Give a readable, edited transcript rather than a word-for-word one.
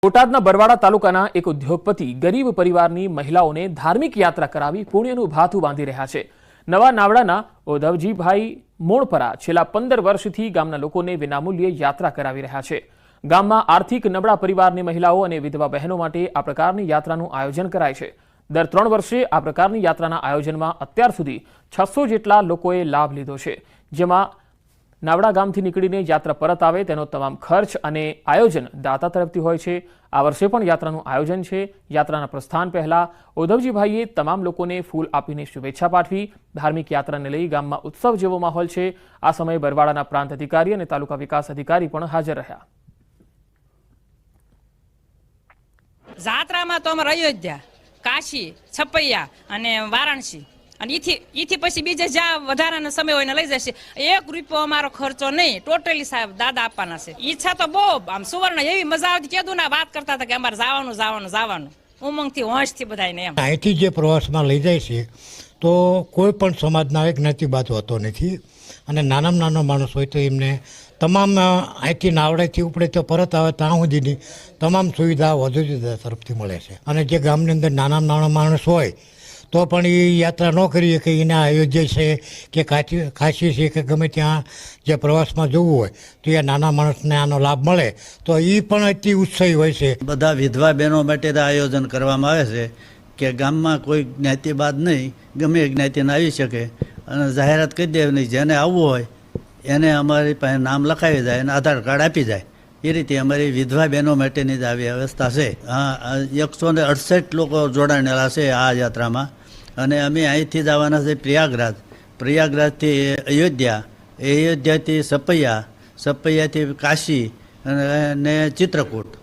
બોટાદના બરવાડા તાલુકાના એક ઉદ્યોગપતિ ગરીબ પરિવારની મહિલાઓને ધાર્મિક યાત્રા કરાવી પુણ્યનું ભાથું બાંધી રહ્યા છે। નવા નાવડાના ઓધવજીભાઈ મોણપરા છેલ્લા 15 વર્ષથી ગામના લોકોને વિનામૂલ્યે યાત્રા કરાવી રહ્યા છે। ગામમાં આર્થિક નબળા પરિવારની મહિલાઓ અને વિધવા બહેનો માટે આ પ્રકારની યાત્રાનું આયોજન કરાય છે। દર 3 વર્ષે આ પ્રકારની યાત્રાના આયોજનમાં અત્યાર સુધી 600 જેટલા લોકોએ લાભ લીધો છે, જેમાં નાવડા ગામથી નીકળીને યાત્રા પરત આવે તેનો તમામ ખર્ચ અને આયોજન દાતા તરફથી હોય છે। આ વર્ષે પણ યાત્રાનું આયોજન છે। યાત્રાના પ્રસ્થાન પહેલા ઓધવજીભાઈએ તમામ લોકોને ફૂલ આપીને શુભેચ્છા પાઠવી। ધાર્મિક યાત્રાને લઈ ગામમાં ઉત્સવ જેવો માહોલ છે। આ સમયે બરવાડાના પ્રાંત અધિકારી અને તાલુકા વિકાસ અધિકારી પણ હાજર રહ્યા। જાત્રામાં તો અમારે અયોધ્યા, કાશી, છપૈયા અને વારાણસી અને ઈથી પછી બીજે જ્યાં વધારાનો સમય હોય ને લઈ જશે। 1 રૂપિયો અમારો ખર્ચો નહીં, ટોટલી સાહેબ દાદા આપવાના છે। ઈચ્છા તો બહુ આમ સુવર્ણ એવી મજા આવતી, કીધું ના વાત કરતા હતા કે અમારે જવાનું ઉમંગથી હોંશથી બધાને એમ। અહીંથી જે પ્રવાસમાં લઈ જાય છે તો કોઈ પણ સમાજના એક જ્ઞાતિબાદ હોતો નથી અને નાનામાં નાનો માણસ હોય તો એમને તમામ અહીંથી નાવડેથી ઉપડે તો પરત આવે ત્યાં સુધીની તમામ સુવિધા વધુ તરફથી મળે છે। અને જે ગામની અંદર નાનામાં નાનો માણસ હોય તો પણ એ યાત્રા ન કરી કે એને અયોધ્યા છે કે કાશી છે કે ગમે ત્યાં જે પ્રવાસમાં જવું હોય તો એ નાના માણસને આનો લાભ મળે તો એ પણ અતિ ઉત્સાહી હોય છે। બધા વિધવા બહેનો માટે આયોજન કરવામાં આવે છે કે ગામમાં કોઈ જ્ઞાતિબાદ નહીં, ગમે એ જ્ઞાતિને આવી શકે અને જાહેરાત કરી દેવાની, જેને આવવું હોય એને અમારી પાસે નામ લખાવી જાય અને આધાર કાર્ડ આપી જાય। એ રીતે અમારી વિધવા બહેનો માટેની જ આવી વ્યવસ્થા છે। હા, 168 લોકો જોડાણેલા છે આ યાત્રામાં અને અમે અહીંથી જવાના છે પ્રયાગરાજથી અયોધ્યા, અયોધ્યાથી સપૈયાથી કાશી અને ચિત્રકૂટ।